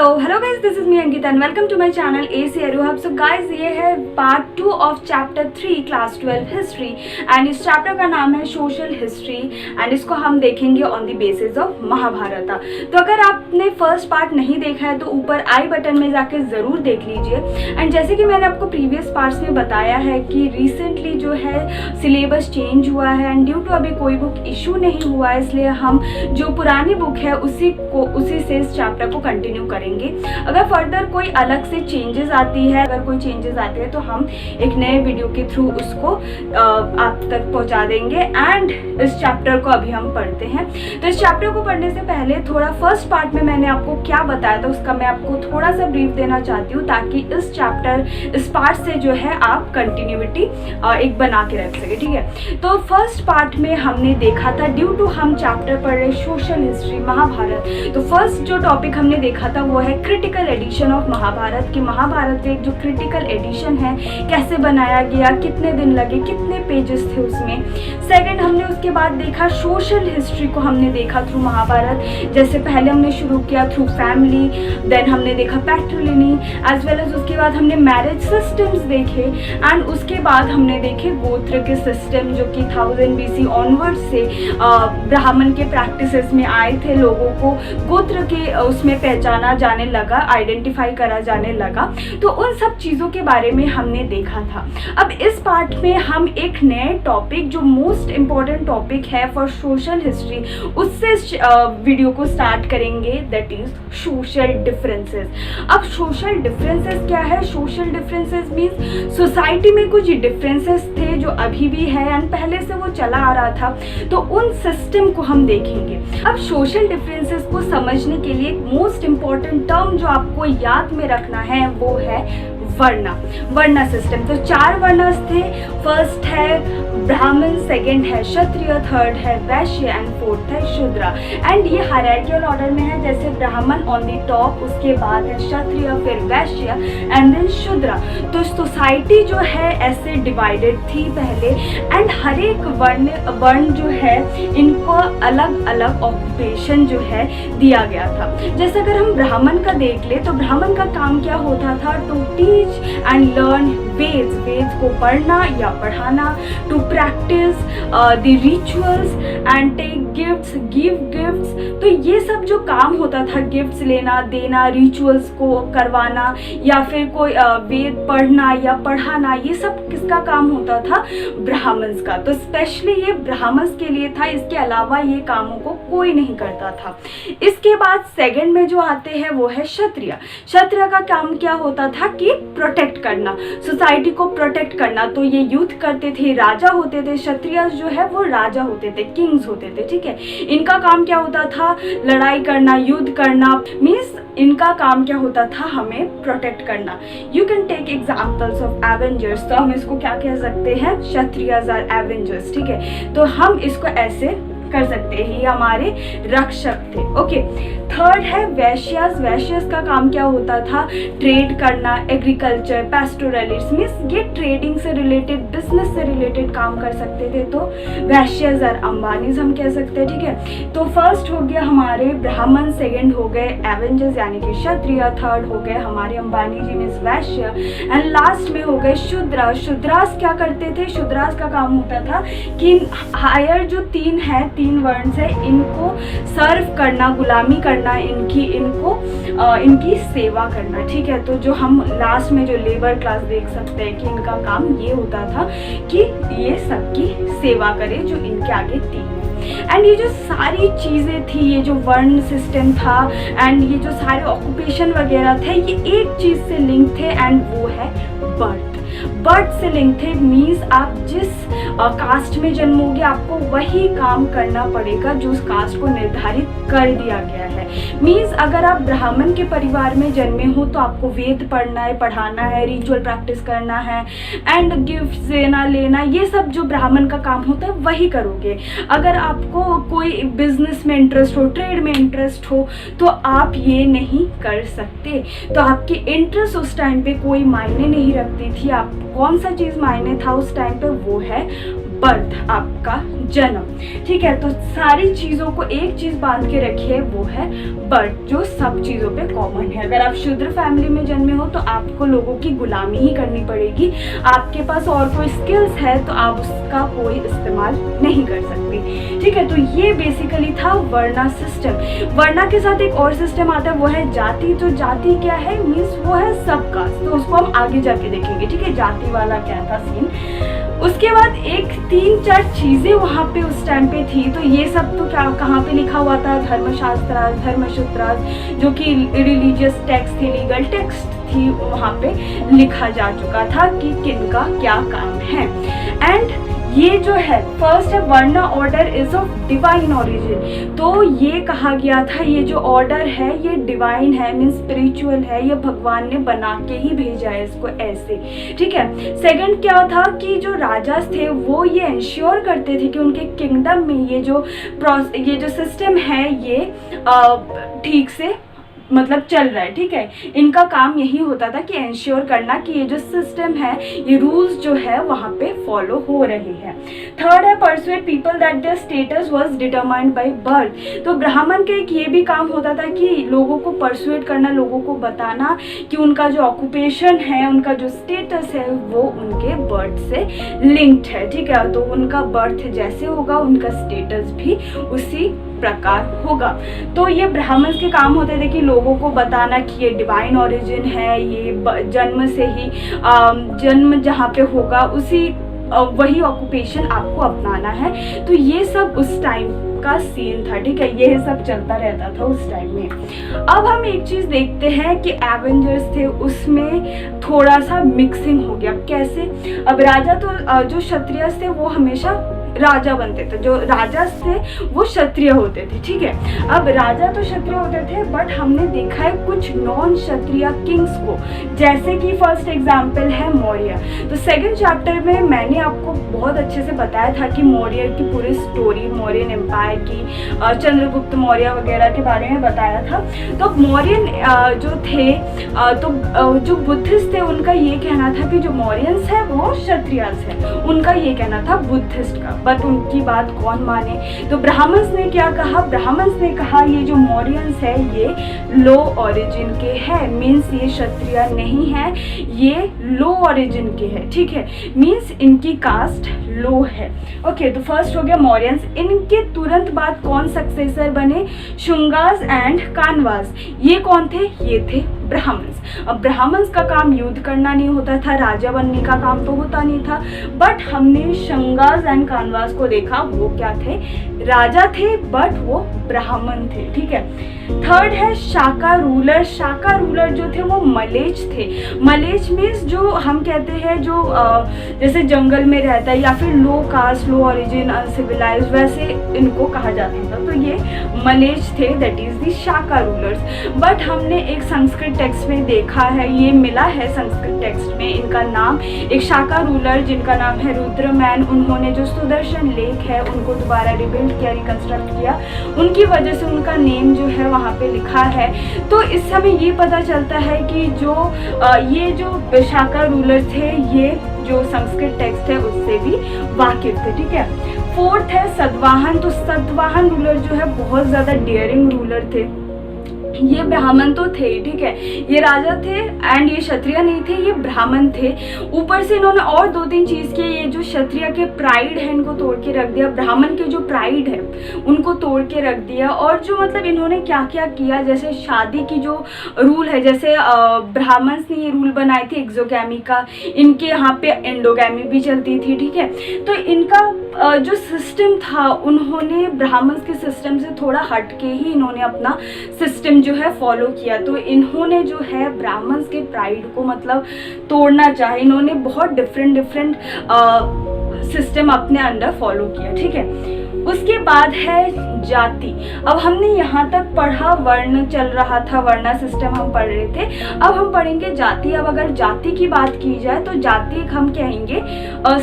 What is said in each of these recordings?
Hello guys, this is me Ankita and welcome to my channel AC Aruhab। So guys, ये है part 2 of chapter 3 class 12 history and इस चैप्टर का नाम है सोशल हिस्ट्री एंड इसको हम देखेंगे on the basis of Mahabharata. तो अगर आपने फर्स्ट पार्ट नहीं देखा है तो ऊपर आई बटन में जाके ज़रूर देख लीजिए। एंड जैसे कि मैंने आपको प्रीवियस पार्ट्स में बताया है कि रिसेंटली जो है सिलेबस चेंज हुआ है एंड ड्यू टू अभी कोई बुक इशू नहीं हुआ है, इसलिए हम जो पुरानी बुक है उसी से इस चैप्टर को कंटिन्यू करेंगे। अगर फर्दर कोई अलग से चेंजेस आती है तो हम एक नए वीडियो के थ्रू उसको आप तक पहुंचा देंगे। एंड इस चैप्टर को अभी हम पढ़ते हैं। तो इस चैप्टर को पढ़ने से पहले थोड़ा फर्स्ट पार्ट में मैंने आपको क्या बताया था उसका मैं आपको थोड़ा सा ब्रीफ देना चाहती हूँ, ताकि इस पार्ट से जो है आप कंटिन्यूटी एक बना के रख सके। ठीक है, तो फर्स्ट पार्ट में हमने देखा था, ड्यू टू हम चैप्टर पढ़ रहे सोशल हिस्ट्री महाभारत, तो फर्स्ट जो टॉपिक हमने देखा था वो है क्रिटिकल एडिशन ऑफ महाभारत। कि महाभारत एक जो क्रिटिकल एडिशन है कैसे बनाया गया, कितने दिन लगे, कितने पेजेस थे उसमें। सेकंड हमने उसके बाद देखा सोशल हिस्ट्री को हमने देखा थ्रू महाभारत। जैसे पहले हमने शुरू किया थ्रू फैमिली, देन हमने देखा पैट्रिलिनी, एज वेल एज उसके बाद हमने मैरिज सिस्टम्स देखे एंड उसके बाद हमने देखे गोत्र के सिस्टम जो कि 1000 BC ऑनवर्ड से ब्राह्मण के प्रैक्टिसेस में आए थे। लोगों को गोत्र के उसमें पहचाना जाने लगा, आइडेंटिफाई करा जाने लगा। तो उन सब चीज़ों के बारे में हमने देखा था। अब इस पार्ट में हम एक नए टॉपिक जो मोस्ट इम्पॉर्टेंट टॉपिक है फॉर सोशल हिस्ट्री उससे वीडियो को स्टार्ट करेंगे, दैट इज सोशल डिफरेंसेस। अब सोशल डिफरेंसेस क्या है? सोशल डिफरेंसेस मीन्स सोसाइटी में कुछ डिफरेंसेस थे जो अभी भी है एंड पहले से वो चला आ रहा था, तो उन सिस्टम को हम देखेंगे। अब सोशल डिफरेंसेस को समझने के लिए एक मोस्ट इम्पॉर्टेंट टर्म जो आपको याद में रखना है वो है वर्ण सिस्टम। तो 4 वर्णस थे। फर्स्ट है ब्राह्मण, सेकंड है क्षत्रिय, थर्ड है वैश्य एंड फोर्थ है शूद्र। एंड ये हायरार्किकल ऑर्डर में है, जैसे ब्राह्मण ऑन दी टॉप, उसके बाद है क्षत्रिय, फिर वैश्य एंड देन शूद्र। तो सोसाइटी जो है ऐसे डिवाइडेड थी पहले एंड हर एक वर्ण जो है इनको अलग अलग ऑक्यूपेशन जो है दिया गया था। जैसे अगर हम ब्राह्मण का देख ले तो ब्राह्मण का काम क्या होता था? To teach and learn Vedas को पढ़ना या पढ़ाना, to practise the rituals and take gifts, give gifts. तो ये सब जो काम होता था, गिफ्ट्स लेना देना, रिचुअल्स को करवाना या फिर कोई वेद पढ़ना या पढ़ाना, ये सब किसका काम होता था? ब्राह्मण्स का। तो स्पेशली ये ब्राह्मण्स के लिए था, इसके अलावा ये कामों को कोई नहीं करता था। इसके बाद सेकंड में जो आते हैं वो है क्षत्रिय। क्षत्रिय का काम क्या होता था कि प्रोटेक्ट करना, सोसाइटी को प्रोटेक्ट करना। तो ये युद्ध करते थे, राजा होते थे। क्षत्रिय जो है वो राजा होते थे, किंग्स होते थे। ठीक है, इनका काम क्या होता था? लड़ाई करना, युद्ध करना, मीन्स इनका काम क्या होता था? हमें प्रोटेक्ट करना। You can take examples of Avengers. तो हम इसको क्या कह सकते हैं? Kshatriyas are Avengers. ठीक है, तो हम इसको ऐसे कर सकते हैं, ये हमारे रक्षक थे। ओके, थर्ड है वैश्यस। वैश्यस का काम क्या होता था? ट्रेड करना, एग्रीकल्चर, पैस्टोरलिस्ट, मीन्स ये ट्रेडिंग से रिलेटेड, बिजनेस से रिलेटेड काम कर सकते थे। तो वैश्यस और अंबानीज हम कह सकते हैं। ठीक है, तो फर्स्ट हो गया हमारे ब्राह्मण, सेकंड हो गए एवेंजर्स यानी कि क्षत्रिय, थर्ड हो गए हमारे अंबानी जी मीन्स वैश्य एंड लास्ट में हो गए शूद्र। शूद्रास क्या करते थे? शूद्रास का काम होता था कि हायर जो तीन वर्ण है इनको सर्व करना, गुलामी करना, इनकी सेवा करना। ठीक है, तो जो हम लास्ट में जो लेबर क्लास देख सकते हैं कि इनका काम ये होता था कि ये सबकी सेवा करे जो इनके आगे तीन है। एंड ये जो सारी चीज़ें थी, ये जो वर्ण सिस्टम था एंड ये जो सारे ऑक्यूपेशन वगैरह थे, ये एक चीज़ से लिंक थे एंड वो है बर्थ से लिंक थे। मीन्स आप जिस कास्ट में जन्मोगे आपको वही काम करना पड़ेगा जो उस कास्ट को निर्धारित कर दिया गया है। मीन्स अगर आप ब्राह्मण के परिवार में जन्मे हो तो आपको वेद पढ़ना है, पढ़ाना है, रिचुअल प्रैक्टिस करना है एंड गिफ्ट देना लेना, ये सब जो ब्राह्मण का काम होता है वही करोगे। अगर आपको कोई बिजनेस में इंटरेस्ट हो, ट्रेड में इंटरेस्ट हो, तो आप ये नहीं कर सकते। तो आपकी इंटरेस्ट उस टाइम पे कोई मायने नहीं रखती थी। आप कौन सा चीज़ मायने था उस टाइम पे? वो है बर्थ, आपका जन्म, ठीक है। तो सारी चीज़ों को एक चीज़ बांध के रखिए, वो है बर्थ, जो सब चीज़ों पे कॉमन है। अगर आप शूद्र फैमिली में जन्मे हो तो आपको लोगों की गुलामी ही करनी पड़ेगी। आपके पास और कोई स्किल्स है तो आप उसका कोई इस्तेमाल नहीं कर सकती, ठीक है। तो ये बेसिकली था वर्णा सिस्टम। वर्णा के साथ एक और सिस्टम आता है, वो है जाति। तो जाति क्या है, मीन्स वो है सब कास्ट। तो उसको हम आगे जाके देखेंगे, ठीक है, जाति वाला क्या था सीन। उसके बाद एक 3-4 चीज़ें वहाँ पे उस टाइम पे थी। तो ये सब तो क्या कहाँ पे लिखा हुआ था, धर्मशास्त्रास, धर्मसूत्रास, जो कि रिलीजियस टेक्स्ट थी, लीगल टेक्स्ट थी, वहाँ पे लिखा जा चुका था कि किनका क्या काम है। एंड ये जो है फर्स्ट है, varna order is of divine origin. तो ये कहा गया था ये जो ऑर्डर है ये डिवाइन है, मीन्स स्पिरिचुअल है, ये भगवान ने बना के ही भेजा है इसको ऐसे, ठीक है। सेकंड क्या था कि जो राजा थे वो ये इंश्योर करते थे कि उनके किंगडम में ये जो सिस्टम है ये ठीक से मतलब चल रहा है, ठीक है। इनका काम यही होता था कि इंश्योर करना कि ये जो सिस्टम है, ये रूल्स जो है वहाँ पे फॉलो हो रहे हैं। थर्ड है, persuade people that their status was determined by birth. तो ब्राह्मण का एक ये भी काम होता था कि लोगों को परसुएड करना, लोगों को बताना कि उनका जो ऑक्यूपेशन है, उनका जो स्टेटस है वो उनके बर्थ से लिंक्ड है, ठीक है। तो उनका बर्थ जैसे होगा उनका स्टेटस भी उसी प्रकार होगा। तो ये ब्राह्मण के काम होते थे कि लोगों को बताना कि ये डिवाइन ओरिजिन है, ये जन्म से ही जन्म जहाँ पे होगा उसी वही ऑक्यूपेशन आपको अपनाना है। तो ये सब उस टाइम का सीन था, ठीक है, ये सब चलता रहता था उस टाइम में। अब हम एक चीज देखते हैं कि एवेंजर्स थे उसमें थोड़ा सा मिक्सिंग हो गया। कैसे, अब राजा तो जो क्षत्रिय थे वो हमेशा राजा बनते थे, जो राजा थे वो क्षत्रिय होते थे, ठीक है। अब राजा तो क्षत्रिय होते थे, बट हमने देखा है कुछ नॉन क्षत्रिय किंग्स को, जैसे कि फर्स्ट एग्जाम्पल है मौर्य। तो सेकंड चैप्टर में मैंने आपको बहुत अच्छे से बताया था कि मौर्य की पूरी स्टोरी, मौर्यन एम्पायर की, चंद्रगुप्त मौर्य वगैरह के बारे में बताया था। तो मौर्यन जो थे तो जो बुद्धिस्ट थे उनका ये कहना था कि जो मौर्यंस है वो क्षत्रियस है, उनका ये कहना था बुद्धिस्ट का, बट उनकी बात कौन माने। तो ब्राह्मण्स ने क्या कहा, ब्राह्मण्स ने कहा ये जो मौर्यंस है ये लो ओरिजिन के हैं, मीन्स ये क्षत्रिय नहीं है, ये लो ओरिजिन के हैं, ठीक है, मीन्स इनकी कास्ट लो है। ओके, तो फर्स्ट हो गया मौर्यंस। इनके तुरंत बाद कौन सक्सेसर बने, शुंगास एंड कानवास। ये कौन थे, ये थे ब्राह्मण्स। अब ब्राह्मण्स का काम युद्ध करना नहीं होता था, राजा बनने का काम तो होता नहीं था, बट हमने शुंगास एंड कानवास को देखा, वो क्या थे, राजा थे बट वो ब्राह्मण थे, ठीक है। थर्ड है शाका रूलर। शाका रूलर जो थे वो मलेच थे। मलेच मीन्स जो हम कहते हैं जो जैसे जंगल में रहता है या फिर लो कास्ट, लो ओरिजिन, अनसिविलाइज, वैसे इनको कहा जाता था। तो ये मलेच थे, that is the Shaka rulers. But हमने एक संस्कृत टेक्स्ट में देखा है, ये मिला है संस्कृत टेक्स्ट में, इनका नाम एक शाका रूलर जिनका नाम है रुद्रमैन, उन्होंने जो सुदर्शन लेक है उनको दोबारा रिबिल्ड किया, रिकंस्ट्रक्ट किया, उनकी वजह से उनका नेम जो है वहाँ पे लिखा है। तो इस समय ये पता चलता है कि जो ये जो शाका रूलर थे ये जो संस्कृत टेक्स्ट है उससे भी वाकिफ थे, ठीक है। फोर्थ है सतवाहन। तो सतवाहन रूलर जो है बहुत ज़्यादा डेयरिंग रूलर थे। ये ब्राह्मण तो थे, ठीक है, ये राजा थे एंड ये क्षत्रिय नहीं थे, ये ब्राह्मण थे। ऊपर से इन्होंने और 2-3 चीज़ की, ये जो क्षत्रिय के प्राइड है इनको तोड़ के रख दिया, ब्राह्मण के जो प्राइड है उनको तोड़ के रख दिया। और जो मतलब इन्होंने क्या क्या किया, जैसे शादी की जो रूल है, जैसे ब्राह्मण ने ये रूल बनाए थे एक्सोगैमी का, इनके यहाँ पे एंडोगैमी भी चलती थी, ठीक है। तो इनका जो सिस्टम था उन्होंने ब्राह्मण के सिस्टम से थोड़ा हट के ही इन्होंने अपना सिस्टम जो है फॉलो किया। तो इन्होंने जो है ब्राह्मण्स के प्राइड को मतलब तोड़ना चाहे, इन्होंने बहुत डिफरेंट सिस्टम अपने अंदर फॉलो किया, ठीक है। उसके बाद है जाति। अब हमने यहाँ तक पढ़ा, वर्ण चल रहा था, वर्णा सिस्टम हम पढ़ रहे थे। अब हम पढ़ेंगे जाति। अब अगर जाति की बात की जाए तो जाति एक हम कहेंगे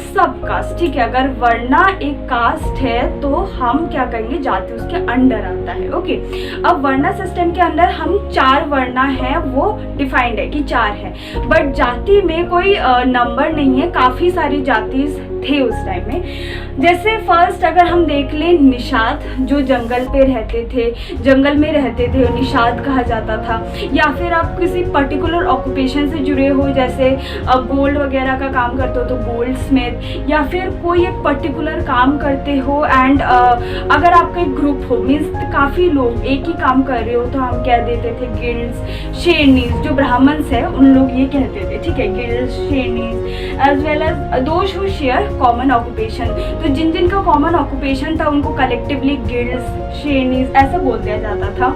सब कास्ट, ठीक है। अगर वर्णा एक कास्ट है तो हम क्या कहेंगे, जाति उसके अंडर आता है, ओके। अब वर्णा सिस्टम के अंदर हम 4 वर्णा है वो डिफाइंड है कि 4 है, बट जाति में कोई नंबर नहीं है, काफ़ी सारी जाति थे उस टाइम में। जैसे फर्स्ट अगर हम देख लें, निषाद जो जंगल पे रहते थे, जंगल में रहते थे, निषाद कहा जाता था। या फिर आप किसी पर्टिकुलर ऑक्यूपेशन से जुड़े हो, जैसे गोल्ड वगैरह का काम करते हो तो गोल्ड स्मिथ, या फिर कोई एक पर्टिकुलर काम करते हो एंड अगर आपका एक ग्रुप हो, मीन्स काफ़ी लोग एक ही काम कर रहे हो, तो हम कह देते थे गिल्ड्स, शेरनीज। जो ब्राह्मण्स है उन लोग ये कहते थे, ठीक है, guilds, shrenis, as well as those who share common occupation. तो जिन जिन का कॉमन ऑक्यूपेशन था उनको कलेक्टिवली गिल्ड्स, शेरनीज ऐसा बोल दिया जाता था।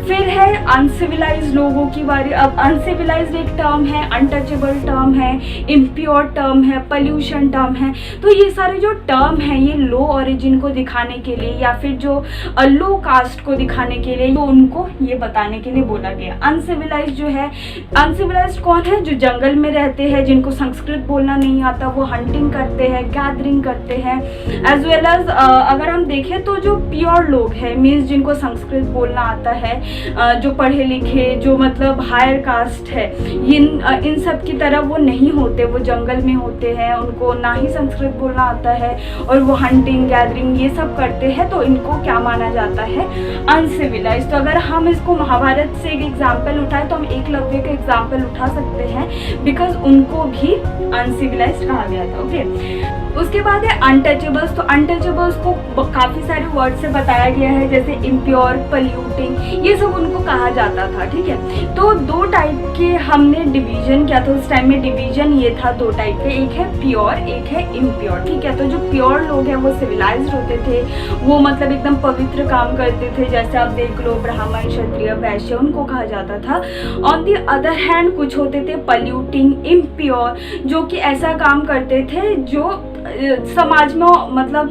फिर है अनसिविलाइज लोगों की बारी। अब अनसिविलाइज एक टर्म है, अनटचेबल टर्म है, इम्प्योर टर्म है, पॉल्यूशन टर्म है। तो ये सारे जो टर्म हैं ये लो ओरिजिन को दिखाने के लिए या फिर जो लो कास्ट को दिखाने के लिए, तो उनको ये बताने के लिए बोला गया। अनसिविलाइज जो है, अनसिविलाइज कौन है? जो जंगल में रहते हैं, जिनको संस्कृत बोलना नहीं आता, वो हंटिंग करते हैं, गैदरिंग करते हैं। एज वेल एज अगर हम देखें तो जो प्योर लोग हैं, मीन्स जिनको संस्कृत बोलना आता है, जो पढ़े लिखे, जो मतलब हायर कास्ट है, इन सब की तरह वो नहीं होते। वो जंगल में होते हैं, उनको ना ही संस्कृत बोलना आता है और वो हंटिंग गैदरिंग ये सब करते हैं, तो इनको क्या माना जाता है? अनसिविलाइज। तो अगर हम इसको महाभारत से एक एग्जाम्पल उठाए तो हम एकलव्य का एग्जाम्पल उठा सकते हैं, बिकॉज उनको भी अनसिविलाइज कहा गया था। ओके, उसके बाद है अनटचेबल्स। तो अनटचेबल्स को काफ़ी सारे वर्ड से बताया गया है, जैसे इम्प्योर, पॉल्यूटिंग, ये सब उनको कहा जाता था, ठीक है। तो दो टाइप के हमने डिवीजन किया था उस टाइम में। डिवीजन ये था दो टाइप के, एक है प्योर, एक है इम्प्योर, ठीक है। तो जो प्योर लोग हैं वो सिविलाइज्ड होते थे, वो मतलब एकदम पवित्र काम करते थे, जैसे आप देख लो ब्राह्मण, क्षत्रिय, वैश्य, उनको कहा जाता था। ऑन दी अदर हैंड कुछ होते थे पॉल्यूटिंग, इम्प्योर, जो कि ऐसा काम करते थे जो समाज में मतलब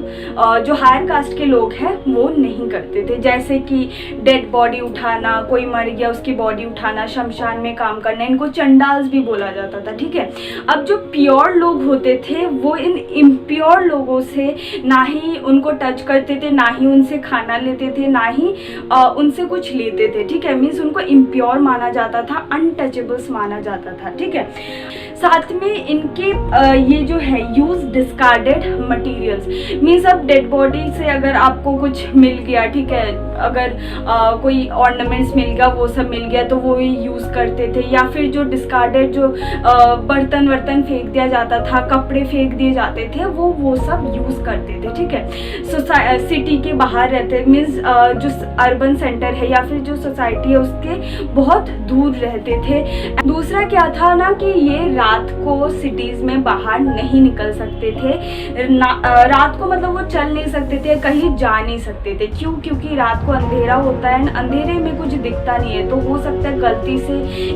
जो हायर कास्ट के लोग हैं वो नहीं करते थे, जैसे कि डेड बॉडी उठाना, कोई मर गया उसकी बॉडी उठाना, शमशान में काम करना, इनको चंडाल्स भी बोला जाता था, ठीक है। अब जो प्योर लोग होते थे वो इन इम्प्योर लोगों से ना ही उनको टच करते थे, ना ही उनसे खाना लेते थे, ना ही उनसे कुछ लेते थे, ठीक है। मीन्स उनको इम्प्योर माना जाता था, अनटचेबल्स माना जाता था, ठीक है। साथ में इनके ये जो है यूज डिस्कार्डेड मटेरियल्स, मीन्स अब डेड बॉडी से अगर आपको कुछ मिल गया, ठीक है, अगर कोई ऑर्नामेंट्स मिल गया, वो सब मिल गया, तो वो यूज़ करते थे। या फिर जो डिस्कार्डेड जो बर्तन वर्तन फेंक दिया जाता था, कपड़े फेंक दिए जाते थे, वो सब यूज़ करते थे, ठीक है। सिटी के बाहर रहते, मीन्स जो अर्बन सेंटर है या फिर जो सोसाइटी है उसके बहुत दूर रहते थे। दूसरा क्या था ना कि ये रात को सिटीज़ में बाहर नहीं निकल सकते थे। रात को मतलब वो चल नहीं सकते थे, कहीं जा नहीं सकते थे। क्यों? क्योंकि रात को अंधेरा होता है, अंधेरे में कुछ दिखता नहीं है, तो हो सकता है गलती से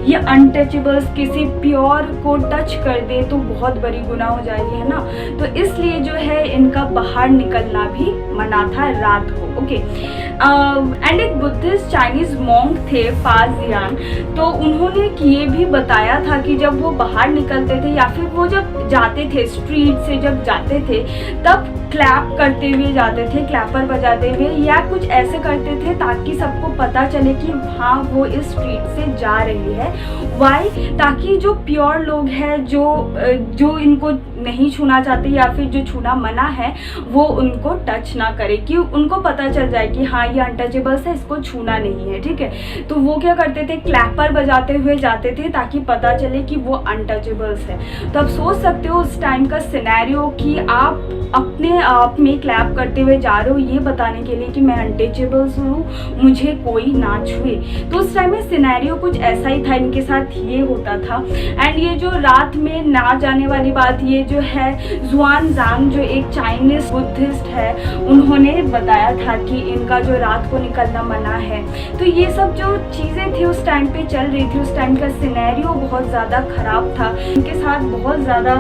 ये अनटचेबल्स किसी प्योर को टच कर दे तो बहुत बड़ी गुनाह हो जाएगी, है ना। तो इसलिए जो है इनका बाहर निकलना भी मना था रात को। ओके, एंड एक बुद्धिस्ट चाइनीज मॉन्क थे फाजियान, तो उन्होंने ये भी बताया था कि जब वो बाहर निकलते थे या फिर वो जब जाते थे स्ट्रीट से जब जाते थे तब क्लैप करते हुए जाते थे, क्लैपर बजाते हुए या कुछ ऐसे करते थे ताकि सबको पता चले कि हाँ वो इस स्ट्रीट से जा रही है। वाई? ताकि जो प्योर लोग हैं, जो इनको नहीं छूना चाहते या फिर जो छूना मना है, वो उनको टच ना करे, कि उनको पता चल जाए कि हाँ ये अनटचेबल्स है, इसको छूना नहीं है, ठीक है। तो वो क्या करते थे, क्लैपर बजाते हुए जाते थे ताकि पता चले कि वो अनटचेबल्स है। तो आप सोच सकते हो उस टाइम का सिनेरियो कि आप अपने आप में क्लैप करते हुए जा रहे हो ये बताने के लिए कि मैं अनटचेबल्स हूँ, मुझे कोई ना छुए। तो उस टाइम में सिनेरियो कुछ ऐसा ही था, इनके साथ ये होता था। एंड ये जो रात में ना जाने वाली बात, ये जो है जुआनजांग जो एक चाइनीज बुद्धिस्ट है, उन्होंने बताया था कि इनका जो रात को निकलना मना है। तो ये सब जो चीज़ें थी उस टाइम पे चल रही थी, उस टाइम का सिनेरियो बहुत ज़्यादा ख़राब था, इनके साथ बहुत ज़्यादा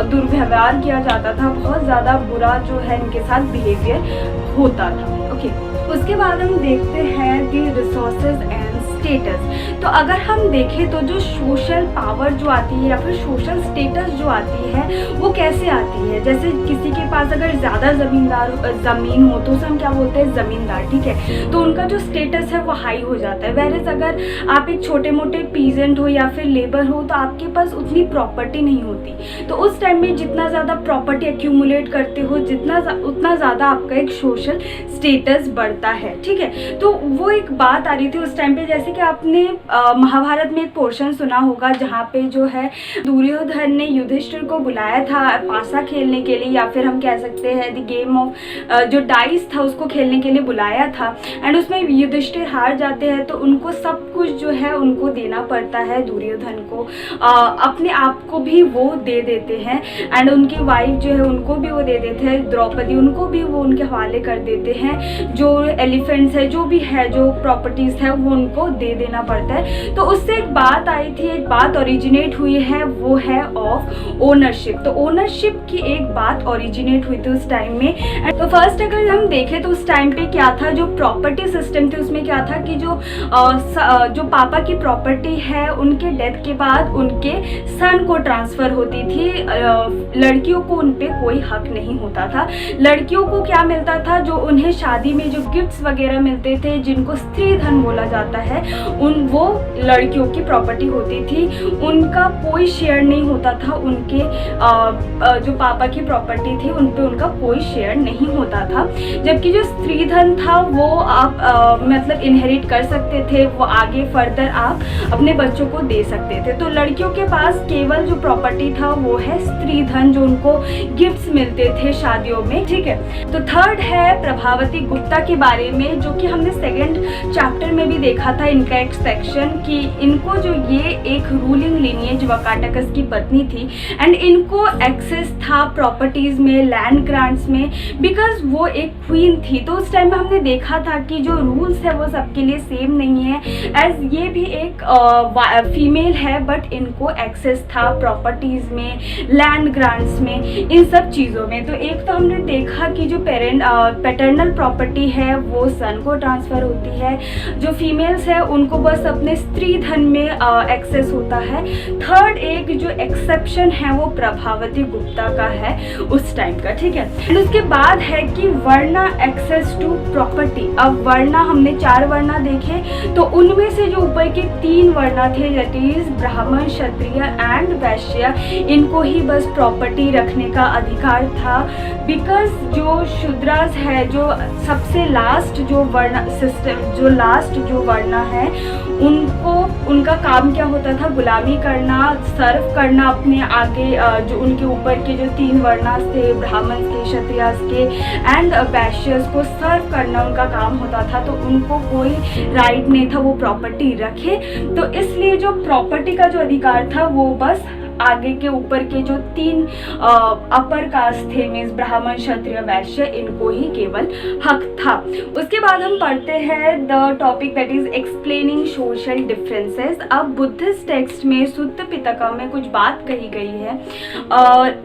दुर्व्यवहार किया जाता था, बहुत ज़्यादा बुरा जो है इनके साथ बिहेवियर होता था। ओके, उसके बाद हम देखते हैं कि रिसोर्सेज एंड स्टेटस। तो अगर हम देखें तो जो सोशल पावर जो आती है या फिर सोशल स्टेटस जो आती है वो कैसे आती है, जैसे किसी के पास अगर ज़्यादा ज़मीन हो तो उसे हम क्या बोलते हैं, ज़मींदार, ठीक है, तो उनका जो स्टेटस है वो हाई हो जाता है। वैरेज अगर आप एक छोटे मोटे पीजेंट हो या फिर लेबर हो तो आपके पास उतनी प्रॉपर्टी नहीं होती, तो उस टाइम में जितना ज़्यादा प्रॉपर्टी एक्यूमुलेट करते हो उतना ज़्यादा आपका एक सोशल स्टेटस बढ़ता है, ठीक है। तो वो एक बात आ रही थी उस टाइम पे, जैसे कि आपने महाभारत में एक पोर्शन सुना होगा जहाँ पे जो है दुर्योधन ने युधिष्ठिर को बुलाया था पासा खेलने के लिए, या फिर हम कह सकते हैं द गेम ऑफ जो डाइस था उसको खेलने के लिए बुलाया था, एंड उसमें युधिष्ठिर हार जाते हैं तो उनको सब कुछ जो है उनको देना पड़ता है दुर्योधन को, अपने आप को भी वो दे देते हैं, एंड उनकी वाइफ जो है उनको भी वो दे देते हैं, द्रौपदी, उनको भी वो उनके हवाले कर देते हैं, जो एलिफेंट्स है जो भी है जो प्रॉपर्टीज़ है वो उनको दे देना पड़ता है। तो उससे एक बात आई थी, एक बात ओरिजिनेट हुई है, वो है ऑफ ओनरशिप। तो ओनरशिप की एक बात ओरिजिनेट हुई थी उस टाइम में। तो फर्स्ट अगर हम देखें तो उस टाइम पे क्या था, जो प्रॉपर्टी सिस्टम थी उसमें क्या था कि जो पापा की प्रॉपर्टी है उनके डेथ के बाद उनके सन को ट्रांसफ़र होती थी, लड़कियों को उन पे कोई हक नहीं होता था। लड़कियों को क्या मिलता था, जो उन्हें शादी में जो गिफ्ट्स वगैरह मिलते थे जिनको स्त्री धन बोला जाता है, वो लड़कियों की प्रॉपर्टी होती थी, उनका कोई शेयर नहीं होता था, उनके जो पापा की प्रॉपर्टी थी उन पे उनका कोई शेयर नहीं होता था। जबकि जो स्त्री धन था वो आप मतलब इनहेरिट कर सकते थे, वो आगे फर्दर आप अपने बच्चों को दे सकते थे। तो लड़कियों के पास केवल जो प्रॉपर्टी था वो है स्त्री धन, जो उनको गिफ्ट्स मिलते थे शादियों में, ठीक है। तो थर्ड है प्रभावती गुप्ता के बारे में, जो कि हमने सेकंड चैप्टर में भी देखा था इनका एक सेक्शन, कि इनको जो ये एक रूलिंग लिनिएज वकाटकस की पत्नी थी, एंड इनको एक्सेस था प्रॉपर्टीज़ में, लैंड ग्रांट्स में, बिकॉज वो एक क्वीन थी। तो उस टाइम में हमने देखा था कि जो रूल्स है वो सबके लिए सेम नहीं है, एज ये भी एक फीमेल है बट इनको एक्सेस था प्रॉपर्टीज़ में, लैंड ग्रांट्स में, इन सब चीज़ों में। तो एक तो हमने देखा कि जो पैटर्नल प्रॉपर्टी है वो सन को ट्रांसफ़र होती है, जो फीमेल्स है उनको बस अपने स्त्री धन में एक्सेस होता है। थर्ड एक जो एक्सेप्शन है वो प्रभावती गुप्ता का है उस टाइम का, ठीक है। एंड उसके बाद है कि वर्णा एक्सेस टू प्रॉपर्टी। अब वर्णा हमने 4 वर्णा देखे, तो उनमें से जो ऊपर के 3 वर्णा थे, दैट इज ब्राह्मण, क्षत्रिय एंड वैश्य, इनको ही बस प्रॉपर्टी रखने का अधिकार था, बिकॉज जो शूद्रास है, जो सबसे लास्ट जो वर्ण सिस्टम, जो लास्ट जो वर्णा है, उनका काम क्या होता था, गुलामी करना, सर्व करना अपने आगे जो उनके ऊपर के जो 3 वर्णास थे, ब्राह्मण के, क्षत्रियास के एंड वैश्यस को सर्व करना उनका काम होता था। तो उनको कोई राइट नहीं था वो प्रॉपर्टी रखे, तो इसलिए जो प्रॉपर्टी का जो अधिकार था वो बस आगे के ऊपर के जो 3 अपर कास्ट थे, मीन्स ब्राह्मण, क्षत्रिय, वैश्य, इनको ही केवल हक था। उसके बाद हम पढ़ते हैं the topic that is explaining social differences. अब बुद्धिस्ट टेक्स्ट में सुत्त पिटका में कुछ बात कही गई है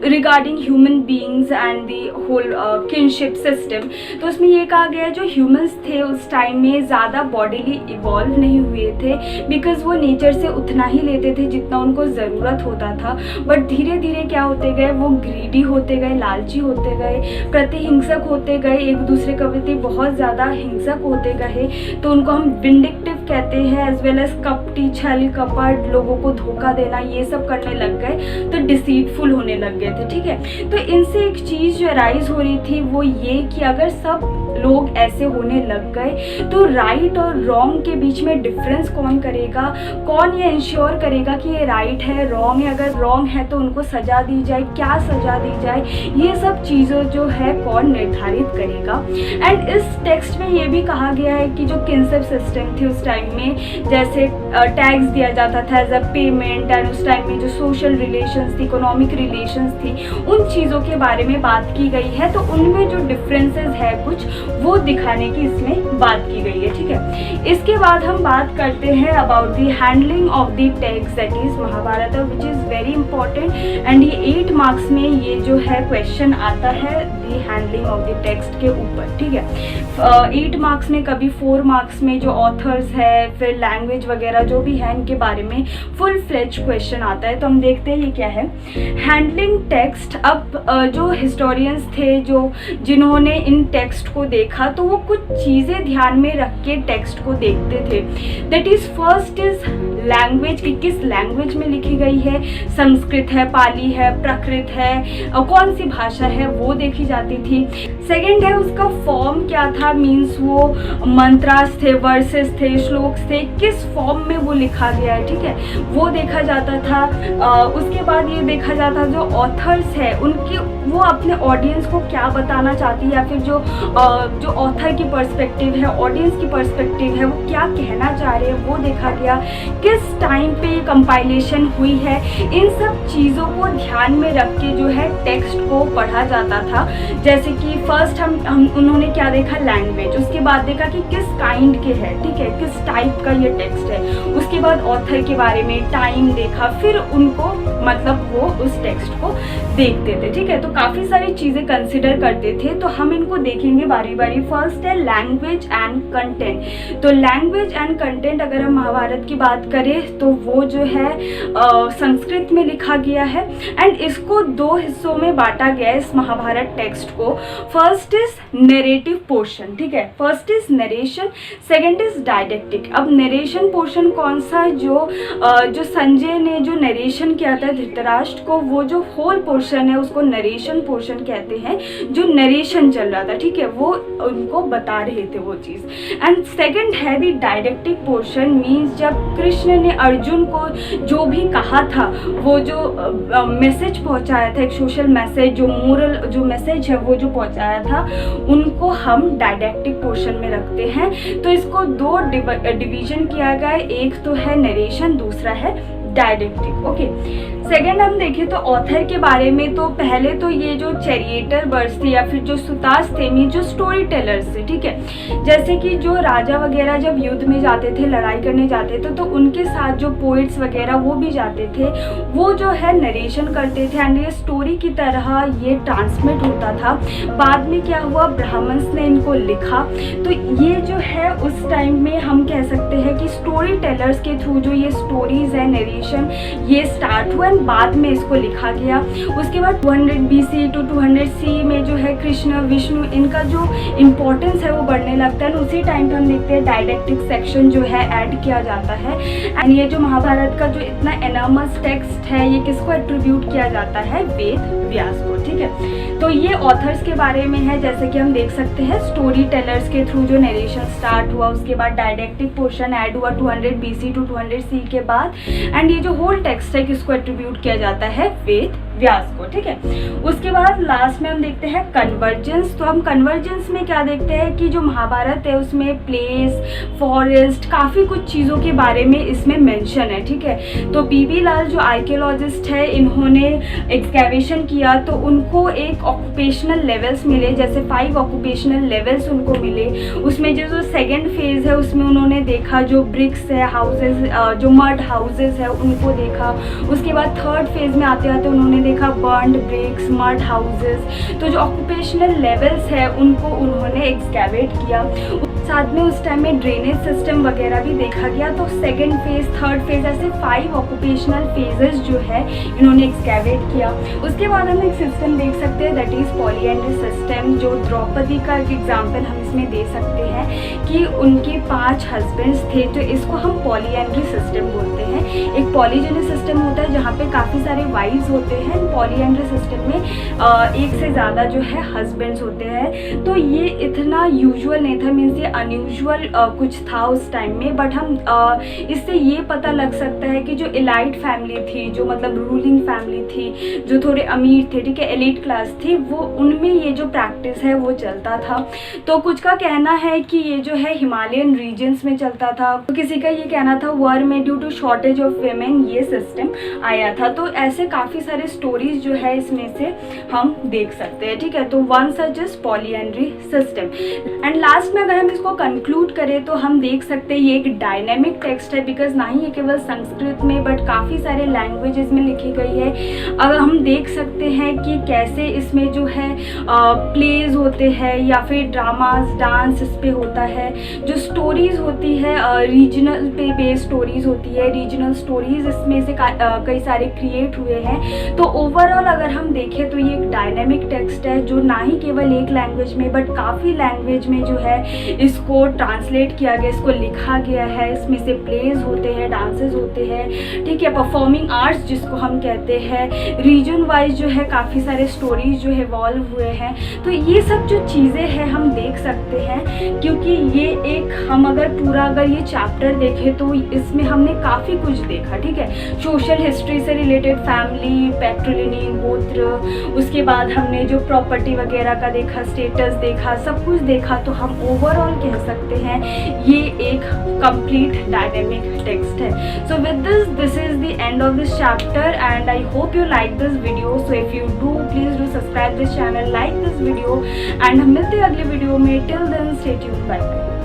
regarding human beings and the whole kinship system. तो उसमें ये कहा गया जो ह्यूमंस थे उस टाइम में ज़्यादा बॉडीली इवॉल्व नहीं हुए थे, बिकॉज वो नेचर से उतना ही लेते थे जितना उनको ज़रूरत होता था, बट धीरे धीरे क्या होते गए, वो ग्रीडी होते गए, लालची होते गए, प्रतिहिंसक होते गए, एक दूसरे के प्रति बहुत ज़्यादा हिंसक होते गए। तो उनको हम विंडिक्टिव कहते हैं, एज वेल एज कपटी, छल कपट, लोगों को धोखा देना, ये सब करने लग गए, तो डिसीटफुल होने लग गए थे, ठीक है। तो इनसे एक चीज़ जो राइज हो रही थी वो ये कि अगर सब लोग ऐसे होने लग गए तो राइट और रॉन्ग के बीच में डिफरेंस कौन करेगा, कौन ये इंश्योर करेगा कि ये राइट है, रॉन्ग है, अगर रॉन्ग है तो उनको सज़ा दी जाए, क्या सज़ा दी जाए, ये सब चीज़ों जो है कौन निर्धारित करेगा। एंड इस टेक्स्ट में ये भी कहा गया है कि जो किनशिप सिस्टम थी उस टाइम में, जैसे टैक्स दिया जाता था एज अ पेमेंट, एंड उस टाइम में जो सोशल रिलेशंस थी, इकोनॉमिक रिलेशंस थी, उन चीज़ों के बारे में बात की गई है। तो उनमें जो डिफरेंसेस है कुछ वो दिखाने की इसमें बात की गई है, ठीक है। इसके बाद हम बात करते हैं about the handling of the text that is Mahabharata, which is very very important. And ये 8 मार्क्स में ये जो है क्वेश्चन आता है दी हैंडलिंग ऑफ द टेक्स्ट के ऊपर, ठीक है। 8 मार्क्स में, कभी 4 मार्क्स में जो ऑथर्स है, फिर लैंग्वेज वगैरह जो भी है इनके बारे में फुल फ्लेज क्वेश्चन आता है। तो हम देखते हैं ये क्या है, हैंडलिंग टेक्स्ट। अब जो हिस्टोरियंस थे जो जिन्होंने इन टेक्स्ट को देखा, तो वो कुछ चीज़ें ध्यान में रख के टेक्स्ट को देखते थे। That is first is language, कि किस लैंग्वेज में लिखी गई है, संस्कृत है, पाली है, प्राकृत है, कौन सी भाषा है वो देखी जाती थी। सेकंड है उसका फॉर्म क्या था, मीन्स वो मंत्रास थे, वर्सेस थे, श्लोक्स थे, किस फॉर्म में वो लिखा गया है, ठीक है, वो देखा जाता था। उसके बाद ये देखा जाता जो ऑथर्स है उनकी, वो अपने ऑडियंस को क्या बताना चाहती है, या फिर जो ऑथर की पर्सपेक्टिव है, ऑडियंस की पर्सपेक्टिव है, वो क्या कहना चाह रहे हैं वो देखा गया। किस टाइम पे कंपाइलेशन हुई है, इन सब चीज़ों को ध्यान में रख के जो है टेक्स्ट को पढ़ा जाता था। जैसे कि फर्स्ट हम उन्होंने क्या देखा, लैंग्वेज, उसके बाद देखा कि किस काइंड के है, ठीक है, किस टाइप का ये टेक्स्ट है, उसके बाद ऑथर के बारे में, टाइम देखा, फिर उनको मतलब वो उस टेक्स्ट को देखते थे, ठीक है। तो काफ़ी सारी चीज़ें कंसिडर करते थे, तो हम इनको देखेंगे बारी बारी। फर्स्ट है लैंग्वेज एंड कंटेंट। तो लैंग्वेज एंड कंटेंट अगर हम महाभारत की बात करें तो वो जो है संस्कृत में लिखा गया है। एंड इसको 2 हिस्सों में बांटा गया है इस महाभारत टेक्स्ट को। फर्स्ट इज नरेटिव पोर्शन, ठीक है, first is narration, second is didactic. अब नरेशन पोर्शन कौन सा, जो संजय ने जो नरेशन किया था धृतराष्ट्र को, वो जो होल पोर्शन है उसको नरेशन पोर्शन कहते हैं, जो नरेशन चल रहा था, ठीक है, वो उनको बता रहे थे वो चीज़। एंड सेकंड है दी डायडेक्टिक पोर्शन, मीन्स जब कृष्ण ने अर्जुन को जो भी कहा था, वो जो मैसेज पहुंचाया था, एक सोशल मैसेज, जो मोरल जो मैसेज है वो जो पहुंचाया था, उनको हम डायडेक्टिक पोर्शन में रखते हैं। तो इसको 2 डिवीजन किया गया है, एक तो है नरेशन, दूसरा है डायडेक्टिक। ओके, सेकेंड हम देखें तो ऑथर के बारे में, तो पहले तो ये जो चैरिएटर बर्ड्स थे या फिर जो सुतास थे, मीन जो स्टोरी टेलर्स थे, ठीक है, जैसे कि जो राजा वगैरह जब युद्ध में जाते थे, लड़ाई करने जाते थे, तो उनके साथ जो पोइट्स वगैरह वो भी जाते थे, वो जो है नरेशन करते थे एंड ये स्टोरी की तरह ये ट्रांसमिट होता था। बाद में क्या हुआ, ब्राह्मण्स ने इनको लिखा, तो ये जो है उस टाइम में हम कह सकते हैं कि स्टोरी टेलर्स के थ्रू जो ये स्टोरीज है, नरेशन, ये स्टार्ट हुआ, बाद में इसको लिखा गया। उसके बाद 200 BC टू 200 C में जो है कृष्ण, विष्णु, इनका जो इम्पोर्टेंस है वो बढ़ने लगता है। उसी टाइम पे हम देखते हैं डायडेक्टिक सेक्शन जो है ऐड किया जाता है। एंड ये जो महाभारत का जो इतना एनॉर्मस टेक्स्ट है, ये किसको एट्रीब्यूट किया जाता है, वेद व्यास को, ठीक है। तो ये ऑथर्स के बारे में है, जैसे कि हम देख सकते हैं स्टोरी टेलर्स के थ्रू जो नरेशन स्टार्ट हुआ, उसके बाद डायडेक्टिक पोर्शन ऐड हुआ 200 BC टू 200 C के बाद। एंड ये जो होल टेक्स्ट है किसको एट्रीब्यूट किया जाता है, वेद व्यास को, ठीक है। उसके बाद लास्ट में हम देखते हैं कन्वर्जेंस। तो हम कन्वर्जेंस में क्या देखते हैं कि जो महाभारत है उसमें प्लेस, फॉरेस्ट, काफ़ी कुछ चीज़ों के बारे में इसमें मेंशन है, ठीक है। तो बीबी लाल जो आर्कियोलॉजिस्ट है, इन्होंने एक्सकैवेशन किया, तो उनको एक ऑक्यूपेशनल लेवल्स मिले, जैसे 5 ऑक्यूपेशनल लेवल्स उनको मिले। उसमें जो सेकेंड फेज है उसमें उन्होंने देखा जो ब्रिक्स है, हाउसेज, जो मड हाउसेज है उनको देखा। उसके बाद थर्ड फेज में आते आते उन्होंने देखा बर्न्ड ब्रिक्स, मड हाउसेस। तो जो ऑक्यूपेशनल लेवल्स है उनको उन्होंने एक्सकैवेट किया। साथ में उस टाइम में ड्रेनेज सिस्टम वगैरह भी देखा गया। तो सेकेंड फेज, थर्ड फेज, ऐसे 5 ऑक्यूपेशनल फेजेस जो है इन्होंने एक्सकैवेट किया। उसके बाद हम एक सिस्टम देख सकते हैं, दैट इज़ पॉलीएंड्री सिस्टम। जो द्रौपदी का एक एग्जाम्पल हम इसमें दे सकते हैं कि उनके 5 हस्बैंड्स थे, तो इसको हम पॉलीएंड्री सिस्टम बोलते हैं। एक पॉलीजेनिक सिस्टम होता है जहाँ पे काफ़ी सारे वाइफ्स होते हैं, पॉलीएंड्री सिस्टम में एक से ज़्यादा जो है हस्बैंड्स होते हैं। तो ये इतना यूजुअल नहीं था, मीन्स ये अनयूजुअल कुछ था उस टाइम में। बट हम इससे ये पता लग सकता है कि जो एलाइट फैमिली थी, जो मतलब रूलिंग फैमिली थी, जो थोड़े अमीर थे, ठीक है, एलिट क्लास थी, वो उनमें ये जो प्रैक्टिस है वो चलता था। तो कुछ का कहना है कि ये जो है हिमालयन रीजन्स में चलता था, तो किसी का ये कहना था वार में due to shortage of women में ये सिस्टम आया था। तो ऐसे काफ़ी सारे स्टोरीज जो है इसमें से हम देख सकते हैं, ठीक है। तो one such is polyandry system. And last में अगर हम इसको कंक्लूड करें तो हम देख सकते हैं ये एक डायनेमिक टेक्स्ट है, बिकॉज ना ही ये केवल संस्कृत में बट काफ़ी सारे लैंग्वेजेस में लिखी गई है। अगर हम देख सकते हैं कि कैसे इसमें जो है प्लेज होते हैं या फिर ड्रामास, डांस इस पे होता है। जो स्टोरीज़ होती है रीजनल पे बेस्ड स्टोरीज़ होती है, रीजनल स्टोरीज़ इसमें से कई सारे क्रिएट हुए हैं। तो ओवरऑल अगर हम देखें तो ये एक डायनेमिक टेक्स्ट है जो ना ही केवल एक लैंग्वेज में बट काफ़ी लैंग्वेज में जो है इसको ट्रांसलेट किया गया, इसको लिखा गया है। इसमें से प्लेज होते हैं, डांसेस होते हैं, ठीक है, परफॉर्मिंग आर्ट्स जिसको हम कहते हैं, रीजन वाइज जो है काफ़ी सारे स्टोरीज जो है इवॉल्व हुए हैं। तो ये सब जो चीज़ें हैं हम देख सकते हैं, क्योंकि ये एक हम अगर ये चैप्टर देखें तो इसमें हमने काफ़ी कुछ देखा, ठीक है। सोशल हिस्ट्री से रिलेटेड, फैमिली, पैट्रिलिनी, गोत्र, उसके बाद हमने जो प्रॉपर्टी वगैरह का देखा, स्टेटस देखा, सब कुछ देखा। तो हम ओवरऑल कह सकते हैं ये एक कंप्लीट डायनेमिक टेक्स्ट है। So with this is the end of this chapter and I hope you like this video. So if you do please do subscribe this channel, like this video and हम मिलते हैं अगले video में। Till then stay tuned, bye bye.